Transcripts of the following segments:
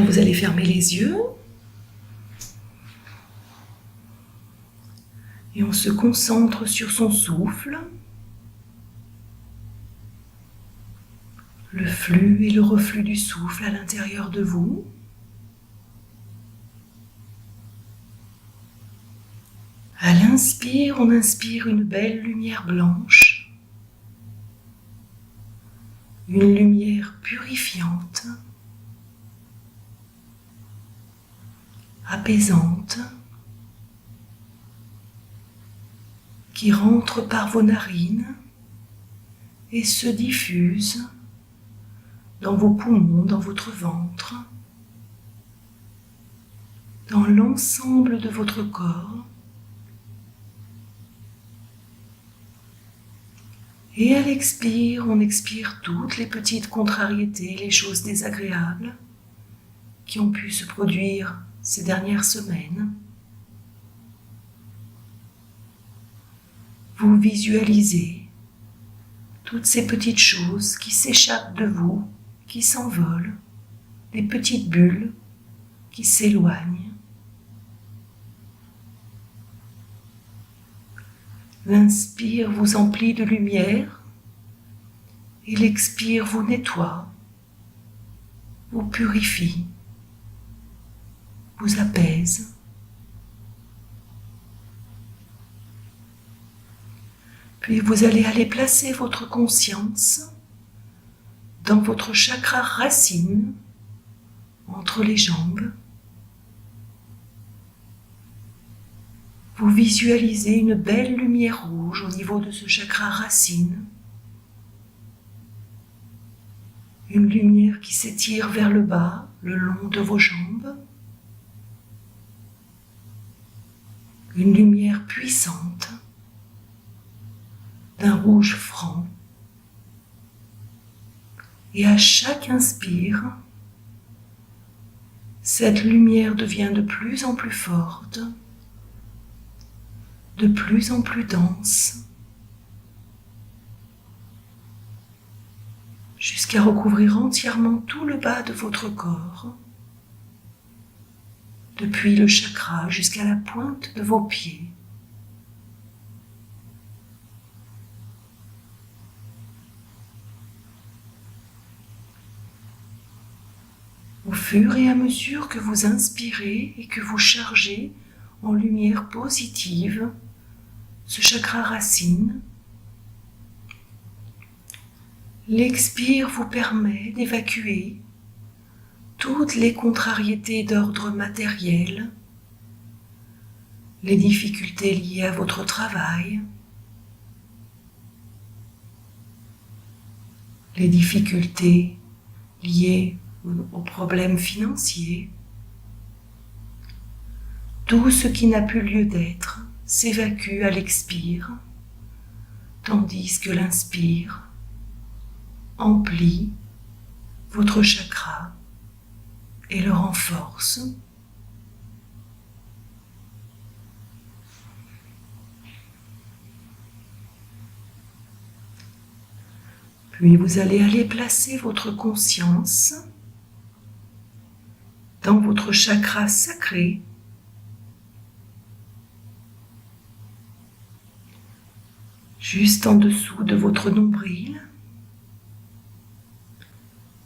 vous allez fermer les yeux et on se concentre sur son souffle, le flux et le reflux du souffle à l'intérieur de vous. À l'inspire, on inspire une belle lumière blanche, une lumière purifiante, apaisante, qui rentre par vos narines et se diffuse dans vos poumons, dans votre ventre, dans l'ensemble de votre corps. Et à l'expire, on expire toutes les petites contrariétés, les choses désagréables qui ont pu se produire ces dernières semaines. Vous visualisez toutes ces petites choses qui s'échappent de vous, qui s'envolent, des petites bulles qui s'éloignent. L'inspire vous emplit de lumière et l'expire vous nettoie, vous purifie, vous apaise. Puis vous allez aller placer votre conscience dans votre chakra racine, entre les jambes. Vous visualisez une belle lumière rouge au niveau de ce chakra racine. Une lumière qui s'étire vers le bas, le long de vos jambes. Une lumière puissante, d'un rouge franc. Et à chaque inspire, cette lumière devient de plus en plus forte, de plus en plus dense, jusqu'à recouvrir entièrement tout le bas de votre corps, depuis le chakra jusqu'à la pointe de vos pieds. Au fur et à mesure que vous inspirez et que vous chargez en lumière positive ce chakra racine, l'expire vous permet d'évacuer toutes les contrariétés d'ordre matériel, les difficultés liées à votre travail, les difficultés liées aux problèmes financiers. Tout ce qui n'a plus lieu d'être s'évacue à l'expire, tandis que l'inspire emplit votre chakra et le renforce. Puis vous allez aller placer votre conscience dans votre chakra sacré, juste en dessous de votre nombril.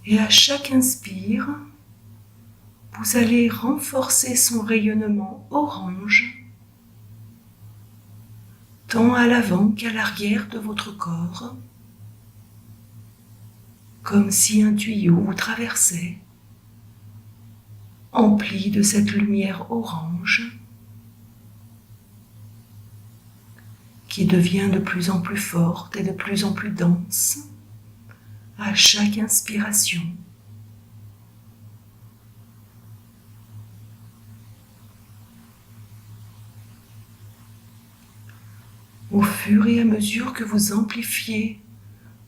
Et à chaque inspire, vous allez renforcer son rayonnement orange, tant à l'avant qu'à l'arrière de votre corps, comme si un tuyau vous traversait, empli de cette lumière orange qui devient de plus en plus forte et de plus en plus dense à chaque inspiration. Au fur et à mesure que vous amplifiez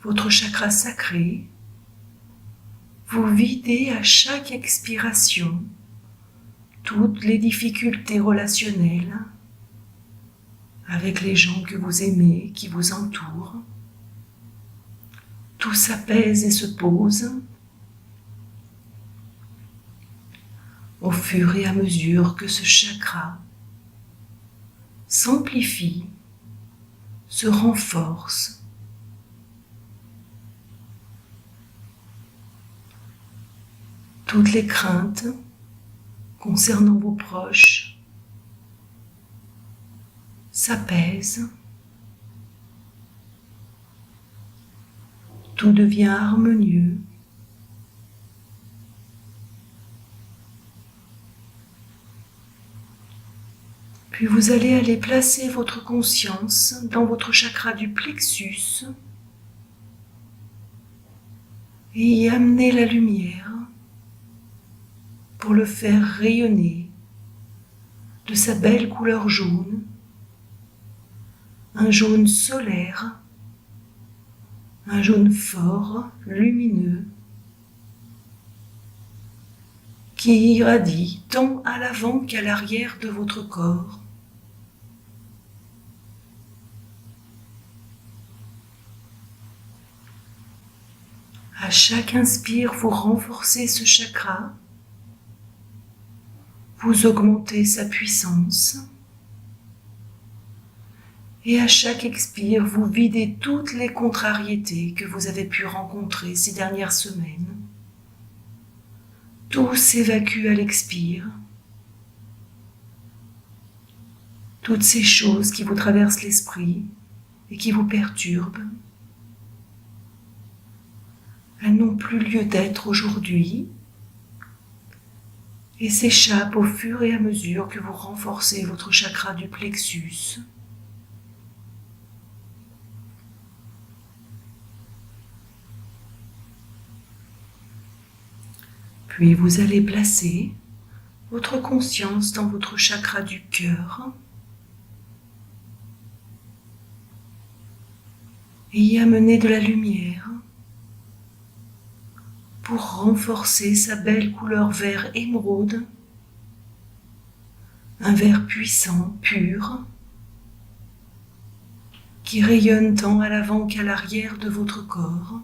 votre chakra sacré, vous videz à chaque expiration toutes les difficultés relationnelles avec les gens que vous aimez, qui vous entourent. Tout s'apaise et se pose. au fur et à mesure que ce chakra s'amplifie, se renforce. Toutes les craintes concernant vos proches s'apaisent. Tout devient harmonieux. Puis vous allez aller placer votre conscience dans votre chakra du plexus et y amener la lumière pour le faire rayonner de sa belle couleur jaune, un jaune solaire, un jaune fort, lumineux, qui irradie tant à l'avant qu'à l'arrière de votre corps. À chaque inspire, vous renforcez ce chakra, vous augmentez sa puissance, et à chaque expire, vous videz toutes les contrariétés que vous avez pu rencontrer ces dernières semaines. Tout s'évacue à l'expire. Toutes ces choses qui vous traversent l'esprit et qui vous perturbent, elles n'ont plus lieu d'être aujourd'hui et s'échappent au fur et à mesure que vous renforcez votre chakra du plexus. Puis vous allez placer votre conscience dans votre chakra du cœur et y amener de la lumière pour renforcer sa belle couleur vert émeraude, un vert puissant, pur, qui rayonne tant à l'avant qu'à l'arrière de votre corps.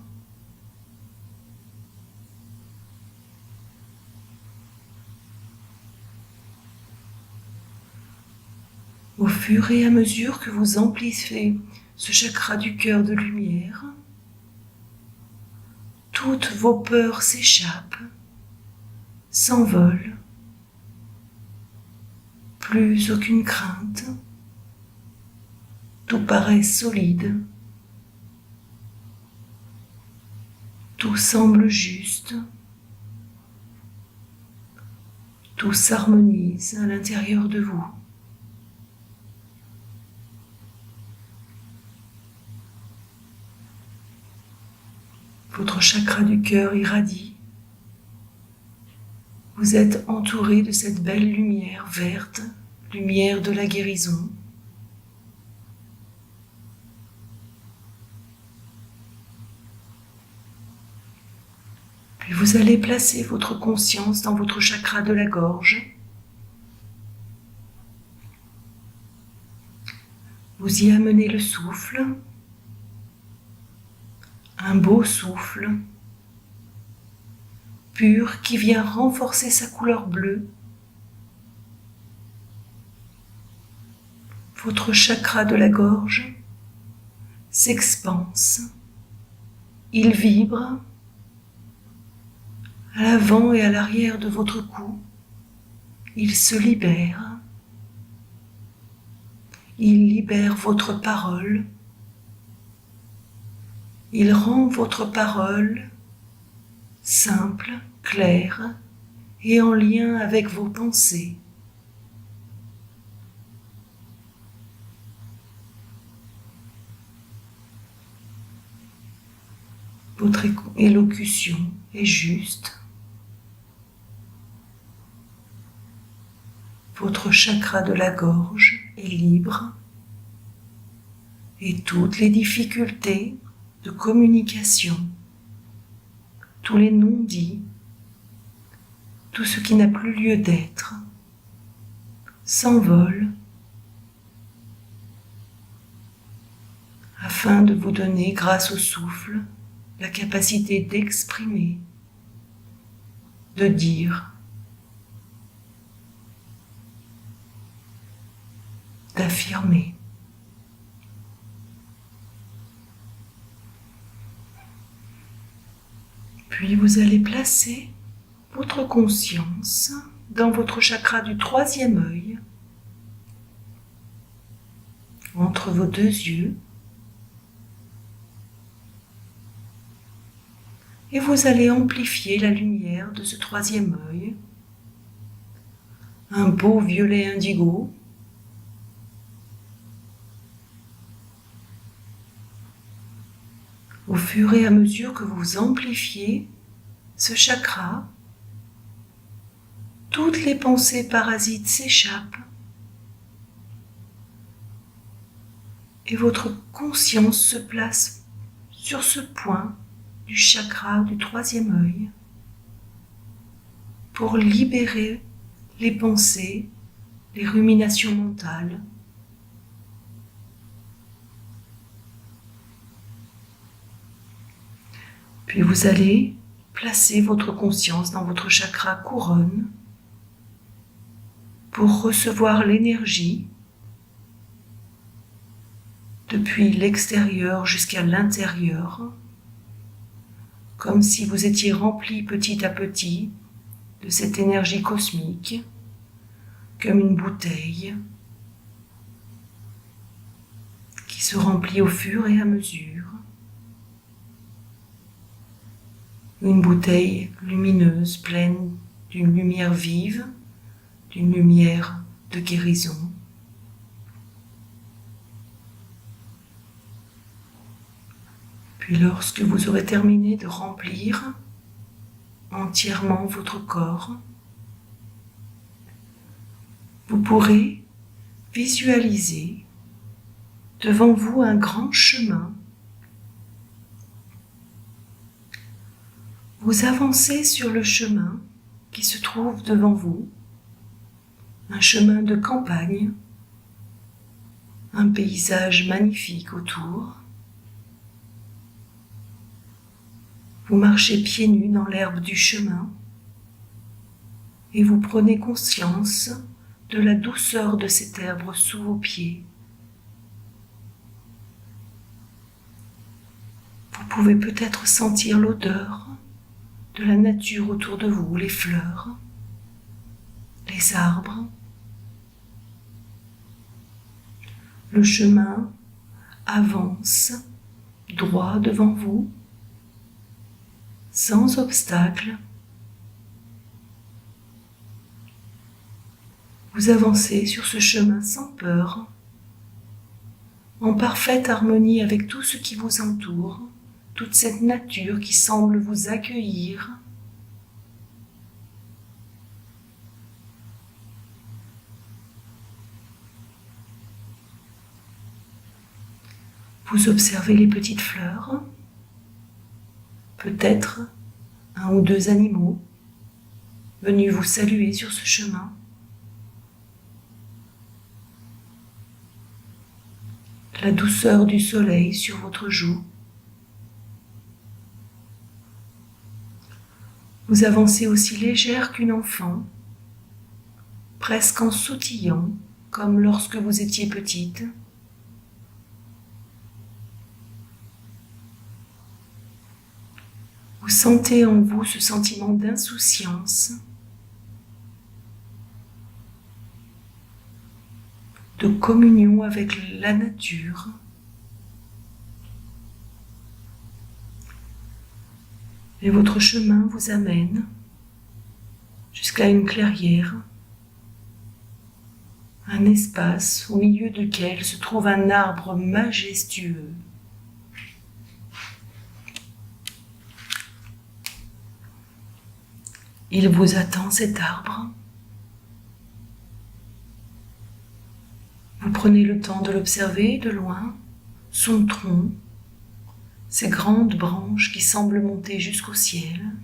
Au fur et à mesure que vous amplifiez ce chakra du cœur de lumière, toutes vos peurs s'échappent, s'envolent, plus aucune crainte, tout paraît solide, tout semble juste, tout s'harmonise à l'intérieur de vous. Votre chakra du cœur irradie. Vous êtes entouré de cette belle lumière verte, lumière de la guérison. Puis vous allez placer votre conscience dans votre chakra de la gorge. Vous y amenez le souffle. Un beau souffle, pur, qui vient renforcer sa couleur bleue. Votre chakra de la gorge s'expanse, il vibre à l'avant et à l'arrière de votre cou, il se libère, il libère votre parole. Il rend votre parole simple, claire et en lien avec vos pensées. Votre élocution est juste. Votre chakra de la gorge est libre et toutes les difficultés de communication, tous les non-dits, tout ce qui n'a plus lieu d'être, s'envole afin de vous donner, grâce au souffle, la capacité d'exprimer, de dire, d'affirmer. Puis vous allez placer votre conscience dans votre chakra du troisième œil, entre vos deux yeux, et vous allez amplifier la lumière de ce troisième œil, un beau violet indigo, au fur et à mesure que vous amplifiez ce chakra, toutes les pensées parasites s'échappent et votre conscience se place sur ce point du chakra du troisième œil pour libérer les pensées, les ruminations mentales. Puis vous allez placer votre conscience dans votre chakra couronne pour recevoir l'énergie depuis l'extérieur jusqu'à l'intérieur, comme si vous étiez rempli petit à petit de cette énergie cosmique, comme une bouteille qui se remplit au fur et à mesure. Une bouteille lumineuse, pleine d'une lumière vive, d'une lumière de guérison. Puis lorsque vous aurez terminé de remplir entièrement votre corps, vous pourrez visualiser devant vous un grand chemin. Vous avancez sur le chemin qui se trouve devant vous, un chemin de campagne, un paysage magnifique autour. Vous marchez pieds nus dans l'herbe du chemin et vous prenez conscience de la douceur de cette herbe sous vos pieds. Vous pouvez peut-être sentir l'odeur de la nature autour de vous, les fleurs, les arbres. Le chemin avance droit devant vous, sans obstacle. Vous avancez sur ce chemin sans peur, en parfaite harmonie avec tout ce qui vous entoure, toute cette nature qui semble vous accueillir. Vous observez les petites fleurs, peut-être un ou deux animaux venus vous saluer sur ce chemin. La douceur du soleil sur votre joue. Vous avancez aussi légère qu'une enfant, presque en sautillant, comme lorsque vous étiez petite. Vous sentez en vous ce sentiment d'insouciance, de communion avec la nature. Et votre chemin vous amène jusqu'à une clairière, un espace au milieu duquel se trouve un arbre majestueux. Il vous attend, cet arbre. Vous prenez le temps de l'observer de loin, son tronc, ses grandes branches qui semblent monter jusqu'au ciel,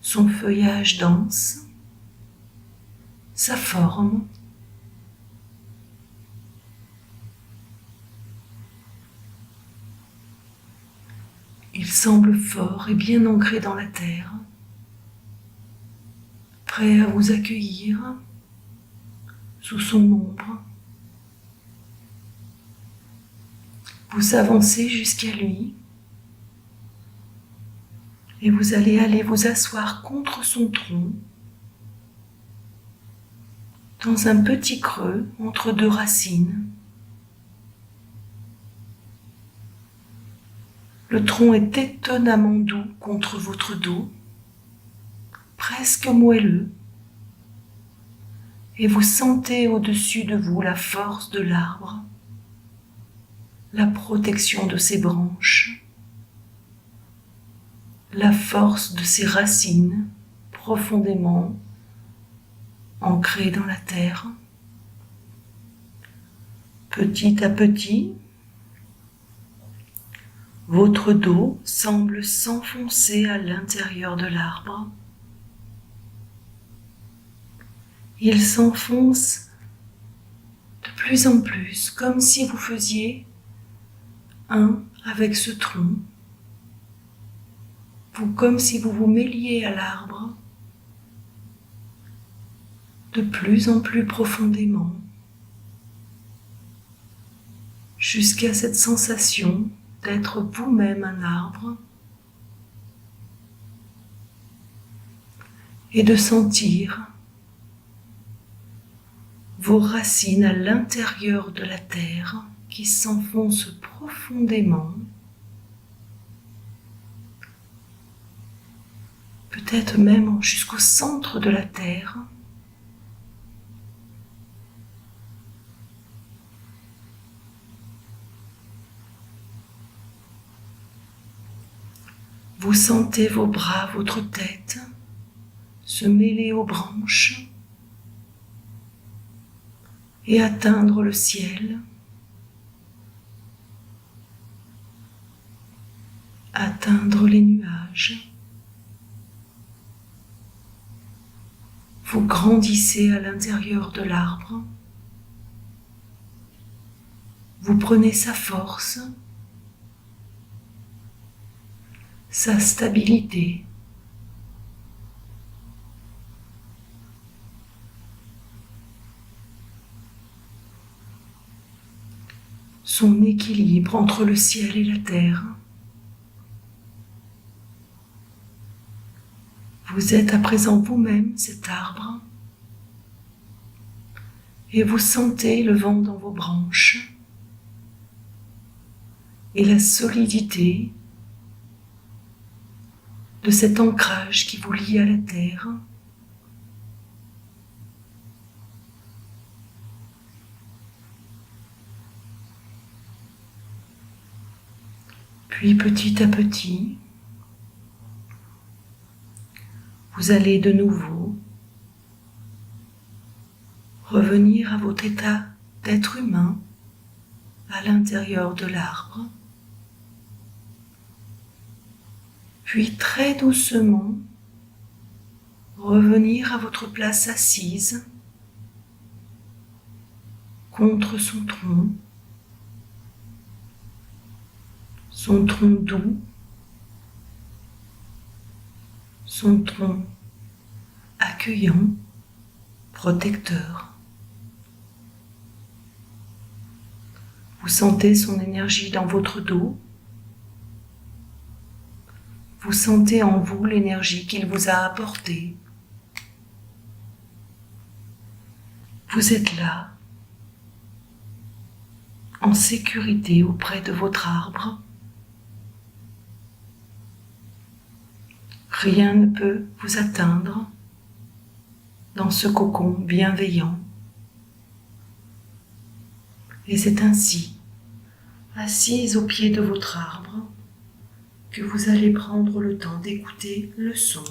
son feuillage dense, sa forme. Il semble fort et bien ancré dans la terre, prêt à vous accueillir sous son ombre. Vous avancez jusqu'à lui et vous allez aller vous asseoir contre son tronc, dans un petit creux entre deux racines. Le tronc est étonnamment doux contre votre dos, presque moelleux, et vous sentez au-dessus de vous la force de l'arbre, la protection de ses branches, la force de ses racines profondément ancrées dans la terre. Petit à petit, votre dos semble s'enfoncer à l'intérieur de l'arbre. Il s'enfonce de plus en plus, comme si vous faisiez un avec ce tronc, comme si vous vous mêliez à l'arbre de plus en plus profondément, jusqu'à cette sensation d'être vous-même un arbre et de sentir vos racines à l'intérieur de la terre qui s'enfoncent profondément, peut-être même jusqu'au centre de la terre. Vous sentez vos bras, votre tête se mêler aux branches et atteindre le ciel, atteindre les nuages. Vous grandissez à l'intérieur de l'arbre. Vous prenez sa force, sa stabilité, son équilibre entre le ciel et la terre. Vous êtes à présent vous-même cet arbre et vous sentez le vent dans vos branches et la solidité de cet ancrage qui vous lie à la terre. Puis petit à petit, vous allez de nouveau revenir à votre état d'être humain à l'intérieur de l'arbre. Puis très doucement, revenir à votre place assise contre son tronc doux, son tronc accueillant, protecteur. Vous sentez son énergie dans votre dos. Vous sentez en vous l'énergie qu'il vous a apportée. Vous êtes là, en sécurité auprès de votre arbre. Rien ne peut vous atteindre dans ce cocon bienveillant. Et c'est ainsi, assise au pied de votre arbre, que vous allez prendre le temps d'écouter le son.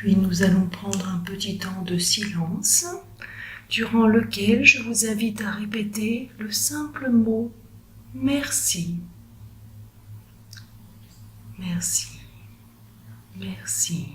Puis nous allons prendre un petit temps de silence durant lequel je vous invite à répéter le simple mot merci. Merci. Merci.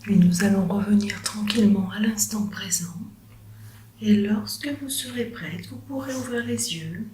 Puis nous allons revenir tranquillement à l'instant présent. Et lorsque vous serez prête, vous pourrez ouvrir les yeux